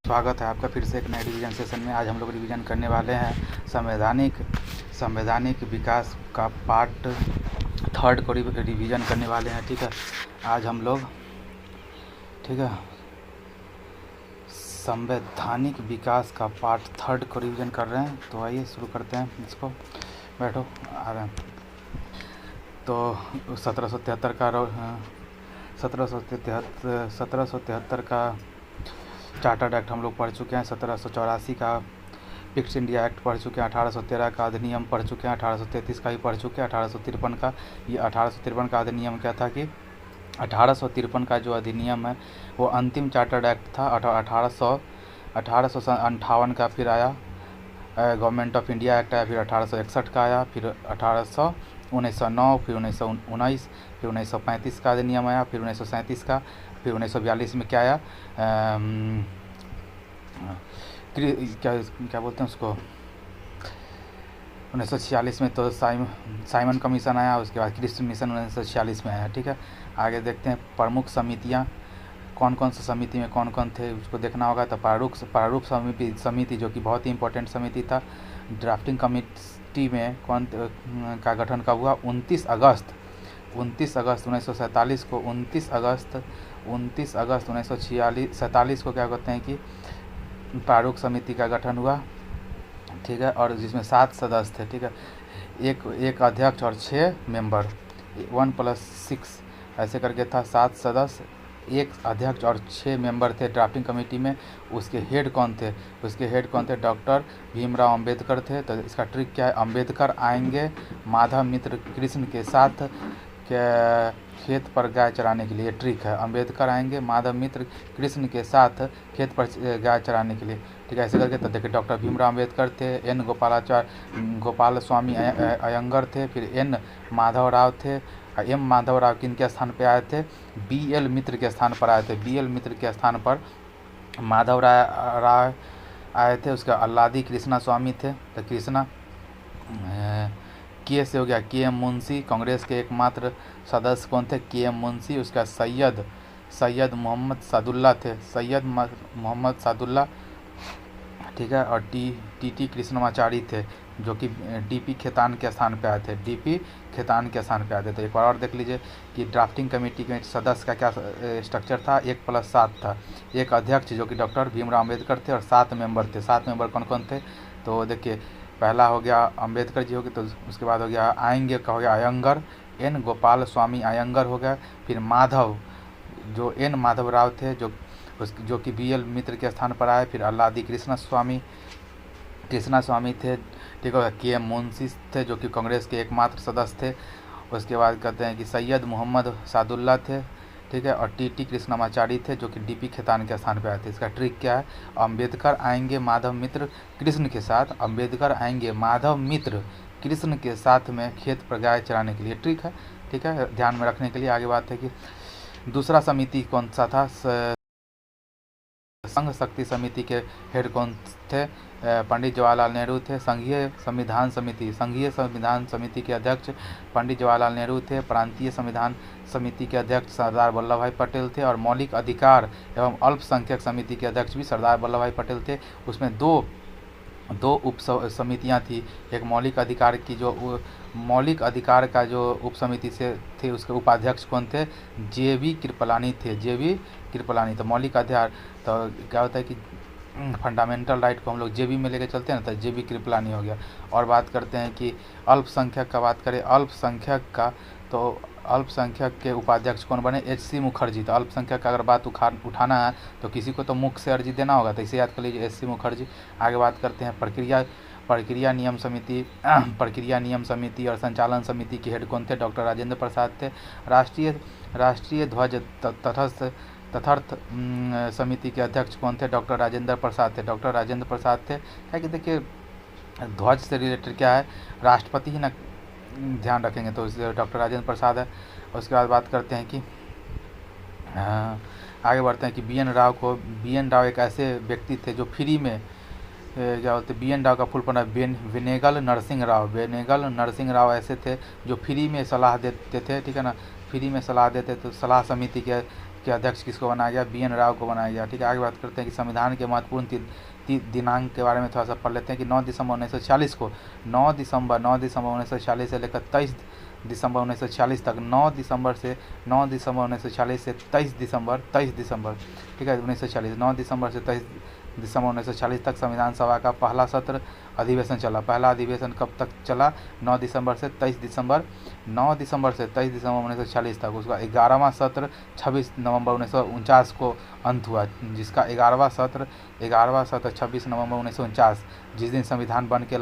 स्वागत है आपका फिर से एक नए रिवीजन सेशन में। आज हम लोग रिवीजन करने वाले हैं संवैधानिक विकास का पार्ट 3 को रिवीजन करने वाले हैं। ठीक है, आज हम लोग संवैधानिक विकास का पार्ट 3 को रिवीजन कर रहे हैं। तो आइए शुरू करते हैं इसको। बैठो, आ रहे हैं। तो 1773 का चार्टर्ड एक्ट हम लोग पढ़ चुके हैं। 1784 का फिक्स इंडिया एक्ट पढ़ चुके हैं। 1813 का अधिनियम पढ़ चुके हैं। 1833 का भी पढ़ चुके हैं। 1853 का, ये 1853 का अधिनियम क्या था कि 1853 का जो अधिनियम है वो अंतिम चार्टर्ड एक्ट था। 1858 का फिर आया गवर्नमेंट ऑफ इंडिया एक्ट आया, फिर 1861 का आया, फिर 1909, फिर 1919, फिर 1935 का अधिनियम आया, फिर 1937 का, फिर 1942 में क्या आया, क्या बोलते हैं उसको, 1946 में तो साइमन कमीशन आया। उसके बाद क्रिस्ट मिशन 1946 में आया। ठीक है, आगे देखते हैं प्रमुख समितियां कौन कौन सी समिति में कौन कौन थे उसको देखना होगा। तो प्रारूप समिति जो कि बहुत ही इंपॉर्टेंट समिति था। ड्राफ्टिंग कमेटी में कौन का गठन कब हुआ? 29 अगस्त 1947 को 29 अगस्त 1947 को क्या कहते हैं कि प्रारूप समिति का गठन हुआ। ठीक है, और जिसमें 7 सदस्य थे। ठीक है, एक अध्यक्ष और 6 मेंबर, 1+6 ऐसे करके था। 7 सदस्य, एक अध्यक्ष और 6 मेंबर थे ड्राफ्टिंग कमेटी में। उसके हेड कौन थे? डॉक्टर भीमराव अंबेडकर थे। तो इसका ट्रिक क्या है? अंबेडकर आएंगे माधव मित्र कृष्ण के साथ खेत पर गाय चराने के लिए। ट्रिक है, अंबेडकर आएंगे माधव मित्र कृष्ण के साथ खेत पर गाय चराने के लिए। ठीक है, ऐसे करके तो देखिए डॉक्टर भीमराव अंबेडकर थे, एन गोपाल स्वामी अयंगर थे, फिर एन माधव राव थे। एम माधव राव किनके स्थान पे आए थे? BL मित्र के स्थान पर आए थे। BL मित्र के स्थान पर माधव राव आए थे। उसके अल्लादी कृष्णा स्वामी थे। तो कृष्णा के से हो गया KM मुंशी। कांग्रेस के एकमात्र सदस्य कौन थे? KM मुंशी। उसका सैयद मोहम्मद सादुल्ला थे। ठीक है, और TT कृष्णमाचारी थे जो कि DP खेतान के स्थान पे आए थे। तो एक बार और देख लीजिए कि ड्राफ्टिंग कमेटी के सदस्य का क्या स्ट्रक्चर था? 1+7 था। एक अध्यक्ष जो कि डॉक्टर भीमराव अंबेडकर थे और 7 मेंबर थे। 7 मेंबर कौन कौन थे? तो देखिए, पहला हो गया अंबेडकर जी हो गए, तो उसके बाद हो गया आएंगे का हो गया अयंगर, एन गोपाल स्वामी अयंगर हो गया। फिर माधव, जो एन माधव राव थे जो कि BL मित्र के स्थान पर आए। फिर अल्लादी कृष्णा स्वामी थे। ठीक है, KM मुंशी थे जो कि कांग्रेस के एकमात्र सदस्य थे। उसके बाद कहते हैं कि सैयद मोहम्मद सादुल्ला थे। ठीक है, और TT कृष्णमाचारी थे जो कि DP खेतान के स्थान पर आए थे। इसका ट्रिक क्या है? अंबेडकर आएंगे माधव मित्र कृष्ण के साथ में खेत पर गाय चराने के लिए। ट्रिक है, ठीक है, ध्यान में रखने के लिए। आगे बात है कि दूसरा समिति कौन सा था? संघ शक्ति समिति के हेड कौन थे? पंडित जवाहरलाल नेहरू थे। संघीय संविधान समिति के अध्यक्ष पंडित जवाहरलाल नेहरू थे। प्रांतीय संविधान समिति के अध्यक्ष सरदार वल्लभ भाई पटेल थे। और मौलिक अधिकार एवं अल्पसंख्यक समिति के अध्यक्ष भी सरदार वल्लभ भाई पटेल थे। उसमें दो उप समितियाँ थी। एक मौलिक अधिकार का जो उप समिति से थे, उसके उपाध्यक्ष कौन थे? JV कृपलानी थे। तो मौलिक अधिकार, तो क्या होता है कि फंडामेंटल राइट को हम लोग JB में लेके चलते हैं ना, तो JB कृपलानी हो गया। और बात करते हैं कि अल्पसंख्यक का बात करें, तो अल्पसंख्यक के उपाध्यक्ष कौन बने? HC मुखर्जी। तो अल्पसंख्यक का अगर बात उठाना है तो किसी को तो मुख से अर्जी देना होगा, तो इसे याद कर लीजिए, HC मुखर्जी। आगे बात करते हैं प्रक्रिया नियम समिति और संचालन समिति के हेड कौन थे? डॉक्टर राजेंद्र प्रसाद थे। राष्ट्रीय ध्वज तथर्थ समिति के अध्यक्ष कौन थे? डॉक्टर राजेंद्र प्रसाद थे। क्या कि देखिए, ध्वज से रिलेटेड क्या है, राष्ट्रपति ही ना ध्यान रखेंगे, तो डॉक्टर राजेंद्र प्रसाद है। उसके बाद बात करते हैं कि आगे बढ़ते हैं कि BN राव एक ऐसे व्यक्ति थे जो फ्री में क्या बोलते हैं, BN राव का फुल फॉर्म है वेनेगल नरसिंह राव ऐसे थे जो फ्री में सलाह देते थे। ठीक है ना, फ्री में सलाह देते, तो सलाह समिति इसके अध्यक्ष किसको बनाया गया, BN राव को बनाया गया। ठीक है, आगे बात करते हैं कि संविधान के महत्वपूर्ण दिनांक के बारे में थोड़ा सा पढ़ लेते हैं कि 9 दिसंबर 1946 को 9 दिसंबर 1946 से लेकर 23 दिसंबर 1946 तक 9 दिसंबर 1946 से 23 दिसंबर ठीक है 1946 9 दिसंबर से 23 दिसंबर 1946 तक संविधान सभा का पहला सत्र अधिवेशन चला। पहला अधिवेशन कब तक चला, 9 दिसंबर से 23 दिसंबर 9 दिसंबर से 23 दिसंबर 1946 तक। उसका 11वां सत्र 26 नवंबर 1949 को अंत हुआ, जिसका 11वां सत्र 26 नवंबर 1949, जिस दिन संविधान बन के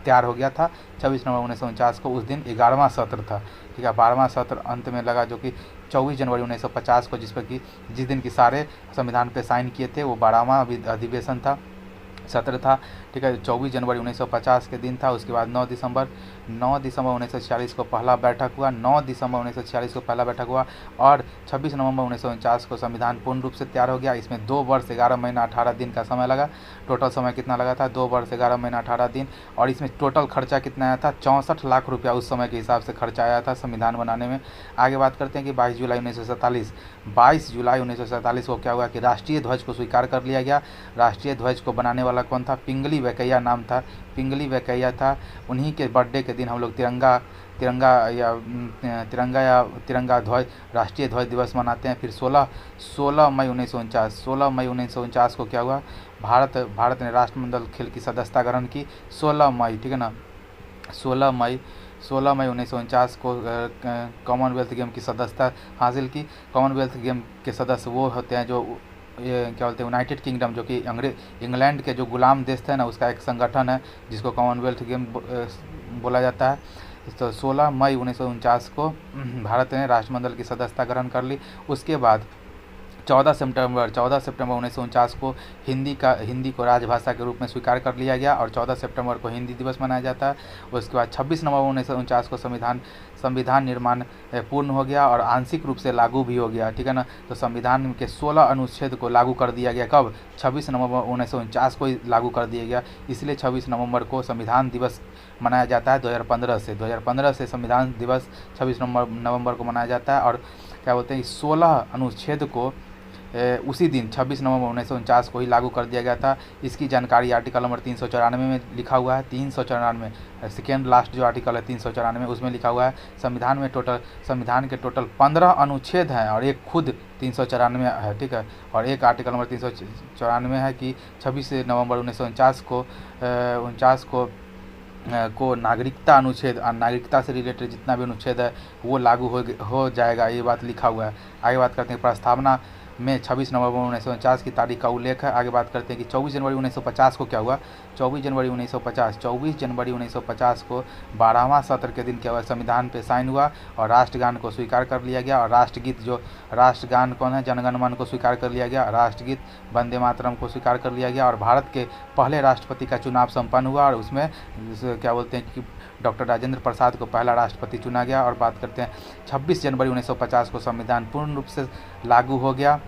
तैयार हो गया था 26 नवंबर 1949 को, उस दिन 11वां सत्र था। ठीक है, 12वां सत्र अंत में लगा जो कि 24 जनवरी 1950 को, जिस दिन की सारे संविधान पे साइन किए थे, वो 12वां अधिवेशन था, सत्र था। ठीक है, 24 जनवरी 1950 के दिन था। उसके बाद 9 दिसंबर 1946 को पहला बैठक हुआ, 9 दिसंबर 1946 को पहला बैठक हुआ और 26 नवंबर 1949 को संविधान पूर्ण रूप से तैयार हो गया। इसमें 2 वर्ष 11 महीना 18 दिन का समय लगा। टोटल समय कितना लगा था, 2 वर्ष 11 महीना 18 दिन। और इसमें टोटल खर्चा कितना आया था, 64 लाख रुपया उस समय के हिसाब से खर्चा आया था संविधान बनाने में। आगे बात करते हैं कि 22 जुलाई 1947 को क्या हुआ कि राष्ट्रीय ध्वज को स्वीकार कर लिया गया। राष्ट्रीय ध्वज को बनाने वाला कौन था, पिंगली वैकेया नाम था, पिंगली वैकेया था। उन्हीं के बर्थडे के दिन हम लोग तिरंगा ध्वज, राष्ट्रीय ध्वज दिवस मनाते हैं। फिर 16 मई 1949 को क्या हुआ, भारत ने राष्ट्रमंडल खेल की सदस्यता ग्रहण की 16 मई। ठीक है ना, 16 मई 1949 को कॉमनवेल्थ गेम की सदस्यता हासिल की। कॉमनवेल्थ गेम के सदस्य वो होते हैं जो क्या बोलते हैं, यूनाइटेड किंगडम, जो कि इंग्लैंड के जो गुलाम देश थे ना, उसका एक संगठन है जिसको कॉमनवेल्थ गेम बोला जाता है। तो 16 मई 1949 को भारत ने राष्ट्रमंडल की सदस्यता ग्रहण कर ली। उसके बाद 14 सितंबर 1949 को हिंदी को राजभाषा के रूप में स्वीकार कर लिया गया और 14 सितंबर को हिंदी दिवस मनाया जाता है। उसके बाद 26 नवंबर 1949 को संविधान निर्माण पूर्ण हो गया और आंशिक रूप से लागू भी हो गया। ठीक है ना, तो संविधान के 16 अनुच्छेद को लागू कर दिया गया। कब, 26 नवंबर 1949 को ही लागू कर दिया गया। इसलिए 26 नवंबर को संविधान दिवस मनाया जाता है 2015 से संविधान दिवस 26 नवंबर को मनाया जाता है। और क्या बोलते हैं, 16 अनुच्छेद को उसी दिन 26 नवंबर 1949 को ही लागू कर दिया गया था। इसकी जानकारी आर्टिकल नंबर 394 में लिखा हुआ है। 394 सेकेंड लास्ट जो आर्टिकल है 394 उसमें लिखा हुआ है। संविधान के टोटल 15 अनुच्छेद हैं और एक खुद 394 है। ठीक है, और एक आर्टिकल नंबर 394 है कि 26 नवंबर 1949 को नागरिकता अनुच्छेद, नागरिकता से रिलेटेड जितना भी अनुच्छेद है वो लागू हो जाएगा, ये बात लिखा हुआ है। आगे बात करते हैं प्रस्तावना में 26 नवंबर 1949 की तारीख का उल्लेख है। आगे बात करते हैं कि 24 जनवरी 1950 को क्या हुआ, 24 जनवरी 1950 को 12वां सत्र के दिन क्या हुआ, संविधान पे साइन हुआ और राष्ट्रगान को स्वीकार कर लिया गया। और राष्ट्रगीत, जो राष्ट्रगान कौन है, जनगण मन को स्वीकार कर लिया गया। राष्ट्रगीत वंदे मातरम को स्वीकार कर लिया गया और भारत के पहले राष्ट्रपति का चुनाव संपन्न हुआ और उसमें क्या बोलते हैं कि डॉक्टर राजेंद्र प्रसाद को पहला राष्ट्रपति चुना गया। और बात करते हैं 26 जनवरी 1950 को संविधान पूर्ण रूप से लागू हो गया।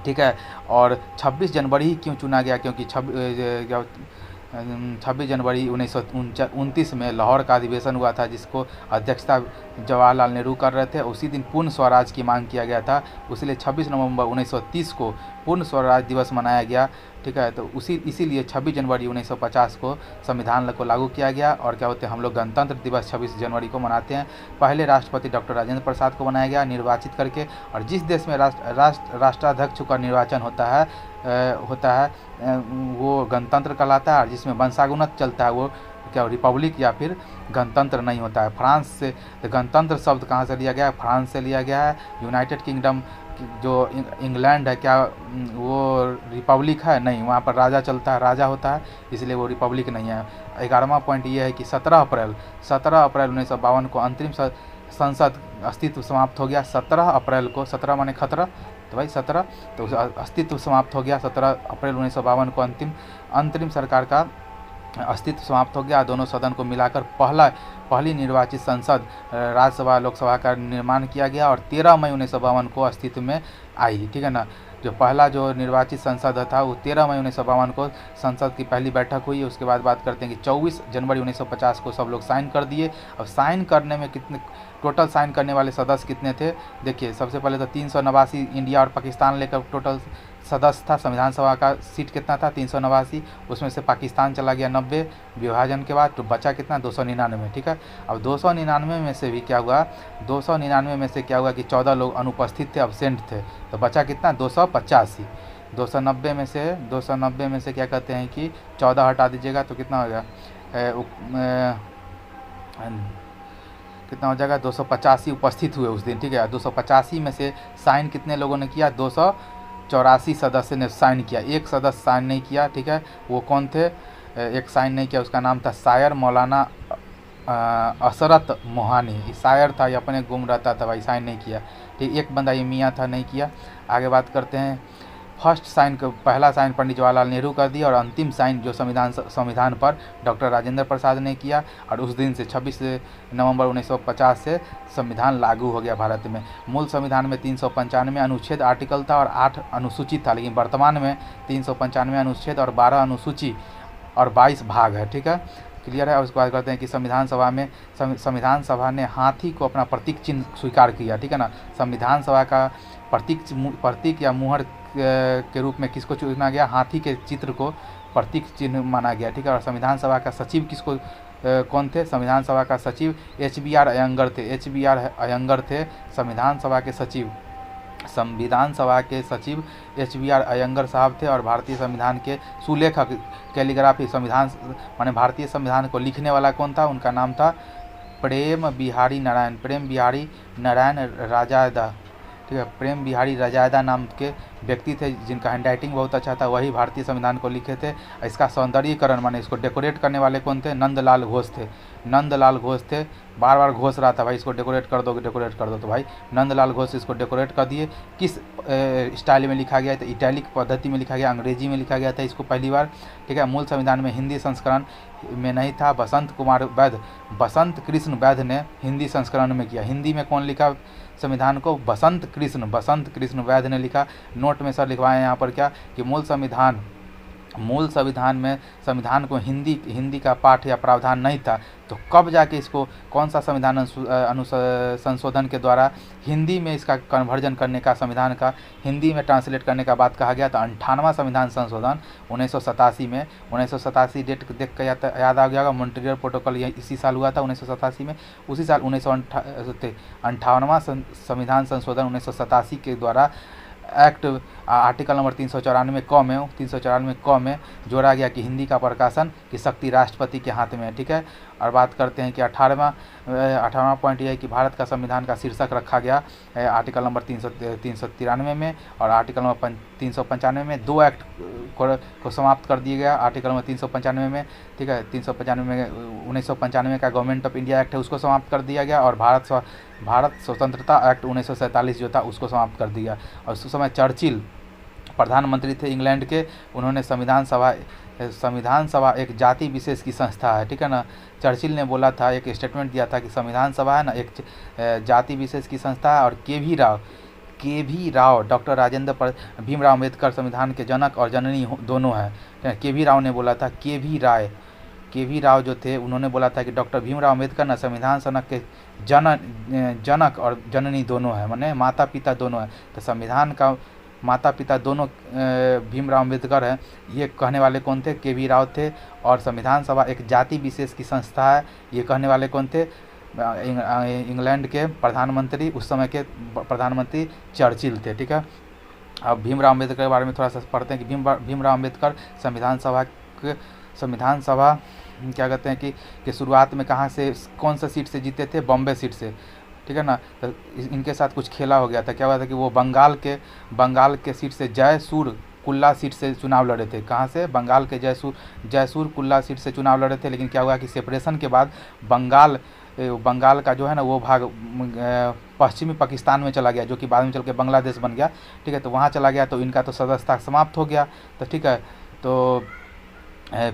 ठीक है, और 26 जनवरी ही क्यों चुना गया, क्योंकि 26 जनवरी 1929 में लाहौर का अधिवेशन हुआ था जिसको अध्यक्षता जवाहरलाल नेहरू कर रहे थे। उसी दिन पूर्ण स्वराज की मांग किया गया था, इसलिए 26 नवंबर 1930 को पूर्ण स्वराज दिवस मनाया गया। ठीक है, तो इसीलिए 26 जनवरी 1950 को संविधान को लागू किया गया। और क्या होते हैं, हम लोग गणतंत्र दिवस 26 जनवरी को मनाते हैं। पहले राष्ट्रपति डॉक्टर राजेंद्र प्रसाद को बनाया गया निर्वाचित करके, और जिस देश में राष्ट्राध्यक्ष का निर्वाचन होता है वो गणतंत्र कहलाता है, और जिसमें वंशानुगत चलता है वो क्या रिपब्लिक या फिर गणतंत्र नहीं होता है। फ्रांस से गणतंत्र शब्द कहाँ से लिया गया है, फ्रांस से लिया गया है। यूनाइटेड किंगडम जो इंग्लैंड है, क्या वो रिपब्लिक है, नहीं, वहाँ पर राजा चलता है, राजा होता है, इसलिए वो रिपब्लिक नहीं है। 11वां पॉइंट ये है कि 17 अप्रैल 1952 को अंतरिम संसद अस्तित्व समाप्त हो गया। 17 अप्रैल को, 17 माने खतरा, तो भाई 17, तो अस्तित्व समाप्त हो गया। 17 अप्रैल 1952 को अंतरिम सरकार का अस्तित्व समाप्त हो गया। दोनों सदन को मिलाकर पहली निर्वाचित संसद राज्यसभा लोकसभा का निर्माण किया गया और 13 मई 1952 को अस्तित्व में आई। ठीक है ना, जो पहला जो निर्वाचित संसद था वो 13 मई 1952 को संसद की पहली बैठक हुई। उसके बाद बात करते हैं कि 24 जनवरी 1950 को सब लोग साइन कर दिए। अब साइन करने में कितने टोटल साइन करने वाले सदस्य कितने थे? देखिए, सबसे पहले तो 389 इंडिया और पाकिस्तान लेकर टोटल सदस्य था। संविधान सभा का सीट कितना था? 389, उसमें से पाकिस्तान चला गया 90 विभाजन के बाद, तो बचा कितना? 299। ठीक है, अब 299 में से भी क्या हुआ, 299 में से क्या हुआ कि 14 लोग अनुपस्थित थे, अब्सेंट थे, तो बचा कितना? 285। 290 में से क्या कहते हैं कि 14 हटा दीजिएगा तो कितना हो गया, कितना हो जाएगा? 285 उपस्थित हुए उस दिन। ठीक है, 285 में से साइन कितने लोगों ने किया? 284 सदस्य ने साइन किया। एक सदस्य साइन नहीं किया। ठीक है, वो कौन थे? एक साइन नहीं किया, उसका नाम था शायर मौलाना असरत मोहानी। शायर था, ये अपने गुम रहता था भाई, साइन नहीं किया। ठीक, एक बंदा ये मियाँ था, नहीं किया। आगे बात करते हैं, फर्स्ट साइन पहला साइन पंडित जवाहरलाल नेहरू कर दिया और अंतिम साइन जो संविधान पर डॉक्टर राजेंद्र प्रसाद ने किया। और उस दिन से 26 नवंबर 1950 से संविधान लागू हो गया भारत में। मूल संविधान में 395 अनुच्छेद आर्टिकल था और 8 अनुसूची था, लेकिन वर्तमान में 395 अनुच्छेद और 12 अनुसूची और 22 भाग है। ठीक है, क्लियर है। और उसके बाद करते हैं कि संविधान सभा ने हाथी को अपना प्रतीक चिन्ह स्वीकार किया। ठीक है ना, संविधान सभा का प्रतीक या मुहर के रूप में किसको चुना गया? हाथी के चित्र को प्रतीक चिन्ह माना गया। ठीक है, और संविधान सभा का सचिव किसको कौन थे? संविधान सभा का सचिव HBR अयंगर थे। HBR अयंगर थे संविधान सभा के सचिव। संविधान सभा के सचिव HBR अयंगर साहब थे। और भारतीय संविधान के सुलेखक, कैलीग्राफी, संविधान माने भारतीय संविधान को लिखने वाला कौन था? उनका नाम था प्रेम बिहारी नारायण राजादा। ठीक है, प्रेम बिहारी रजायदा नाम के व्यक्ति थे, जिनका हैंडराइटिंग बहुत अच्छा था, वही भारतीय संविधान को लिखे थे। इसका सौंदर्यीकरण माने इसको डेकोरेट करने वाले कौन थे? नंदलाल घोष थे। नंदलाल घोष थे, बार बार घोष रहा था भाई इसको डेकोरेट कर दो, तो भाई नंदलाल घोष इसको डेकोरेट कर दिए। किस स्टाइल में लिखा गया? तो इटैलिक पद्धति में लिखा गया, अंग्रेजी में लिखा गया था इसको पहली बार। ठीक है, मूल संविधान में हिंदी संस्करण में नहीं था। बसंत कृष्ण वैद्य ने हिंदी संस्करण में किया। हिंदी में कौन लिखा संविधान को? बसंत कृष्ण वैद्य ने लिखा। नोट में सर लिखवाए यहाँ पर क्या कि मूल संविधान में संविधान को हिंदी का पाठ या प्रावधान नहीं था। तो कब जाके इसको कौन सा संविधान संशोधन के द्वारा हिंदी में इसका कन्वर्जन करने का, संविधान का हिंदी में ट्रांसलेट करने का बात कहा गया? तो 58वां संविधान संशोधन 1987 में। 1987 डेट देख कर याद आ गया होगा, मॉन्ट्रियल प्रोटोकॉल ये इसी साल हुआ था 1987 में। उसी साल 58वां संविधान संशोधन 1987 के द्वारा एक्ट आर्टिकल नंबर 394 क में जोड़ा गया कि हिंदी का प्रकाशन की शक्ति राष्ट्रपति के हाथ में है। ठीक है, और बात करते हैं कि 18वां पॉइंट यह है कि भारत का संविधान का शीर्षक रखा गया आर्टिकल नंबर 393 में और आर्टिकल नंबर 395 में। 2 एक्ट को समाप्त कर दिया गया आर्टिकल नंबर 395 में। ठीक है, 395 में 1995 का गवर्नमेंट ऑफ इंडिया एक्ट है उसको समाप्त कर दिया गया और भारत स्वतंत्रता एक्ट 1947 जो था उसको समाप्त कर दिया। और उस समय चर्चिल प्रधानमंत्री थे इंग्लैंड के, उन्होंने संविधान सभा एक जाति विशेष की संस्था है। ठीक है ना, चर्चिल ने बोला था, एक स्टेटमेंट दिया था कि संविधान सभा है ना एक जाति विशेष की संस्था है। और के भी राव डॉक्टर राजेंद्र भीमराव अम्बेडकर संविधान के जनक और जननी दोनों हैं। के भी राव ने बोला था, के भी राव जो थे उन्होंने बोला था कि डॉक्टर भीमराव अम्बेडकर ना संविधान सभा के जनक और जननी दोनों हैं, माने माता पिता दोनों हैं। तो संविधान का माता पिता दोनों भीमराव अम्बेडकर हैं, ये कहने वाले कौन थे? के भी राव थे। और संविधान सभा एक जाति विशेष की संस्था है, ये कहने वाले कौन थे? इंग्लैंड के प्रधानमंत्री, उस समय के प्रधानमंत्री चर्चिल थे। ठीक है, अब भीमराव अम्बेडकर के बारे में थोड़ा सा पढ़ते हैं कि भीमराव अम्बेडकर संविधान सभा क्या कहते हैं कि शुरुआत में कहाँ से, कौन सा सीट से जीते थे? बॉम्बे सीट से। ठीक है ना, तो इनके साथ कुछ खेला हो गया था। क्या हुआ था कि वो बंगाल के सीट से जयसूर कुल्ला सीट से चुनाव लड़े थे। कहाँ से? बंगाल के जयसूर कुल्ला सीट से चुनाव लड़े थे। लेकिन क्या हुआ कि सेपरेशन के बाद बंगाल का जो है ना वो भाग पश्चिमी पाकिस्तान में चला गया, जो कि बाद में चल के बांग्लादेश बन गया। ठीक है, तो वहाँ चला गया तो इनका तो सदस्यता समाप्त हो गया। तो ठीक है, तो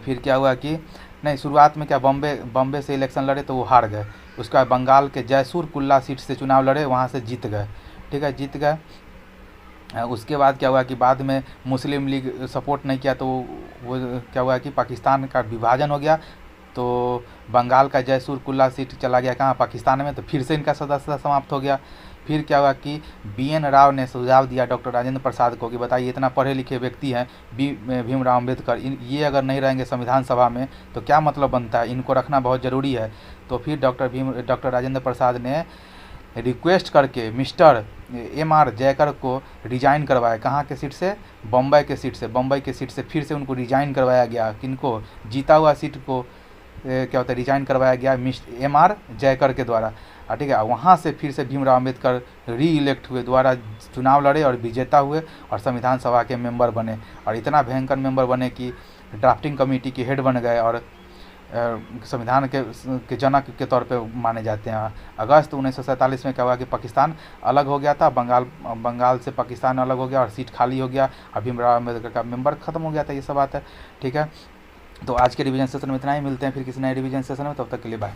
फिर क्या हुआ कि नहीं, शुरुआत में क्या बॉम्बे से इलेक्शन लड़े तो वो हार गए। उसके बाद बंगाल के जयसूर कुल्ला सीट से चुनाव लड़े, वहाँ से जीत गए। ठीक है, जीत गए। उसके बाद क्या हुआ कि बाद में मुस्लिम लीग सपोर्ट नहीं किया, तो वो क्या हुआ कि पाकिस्तान का विभाजन हो गया, तो बंगाल का जयसूर कुल्ला सीट चला गया कहाँ, पाकिस्तान में, तो फिर से इनका सदस्यता समाप्त हो गया। फिर क्या हुआ कि BN राव ने सुझाव दिया डॉक्टर राजेंद्र प्रसाद को कि बताइए इतना पढ़े लिखे व्यक्ति हैं भीमराव अम्बेडकर, ये अगर नहीं रहेंगे संविधान सभा में तो क्या मतलब बनता है, इनको रखना बहुत ज़रूरी है। तो फिर डॉक्टर राजेंद्र प्रसाद ने रिक्वेस्ट करके मिस्टर MR जयकर को रिजाइन करवाया, कहाँ के सीट से, बम्बई के सीट से, बम्बई के सीट से फिर से उनको रिजाइन करवाया गया। किनको, जीता हुआ सीट को क्या होता है, रिजाइन करवाया गया MR जयकर के द्वारा। ठीक है, वहाँ से फिर से भीमराव अम्बेडकर री इलेक्ट हुए, दोबारा चुनाव लड़े और विजेता हुए और संविधान सभा के मेंबर बने, और इतना भयंकर मेंबर बने कि ड्राफ्टिंग कमेटी के हेड बन गए और संविधान के जनक के तौर पे माने जाते हैं। अगस्त 1947 में क्या हुआ कि पाकिस्तान अलग हो गया था, बंगाल से पाकिस्तान अलग हो गया और सीट खाली हो गया और भीमराव अम्बेडकर का मेंबर ख़त्म हो गया था। ये सब बात है, ठीक है। तो आज के रिवीजन सेशन में इतना ही, मिलते हैं फिर किसी नए रिवीजन सेशन में, तब तक के लिए बाय।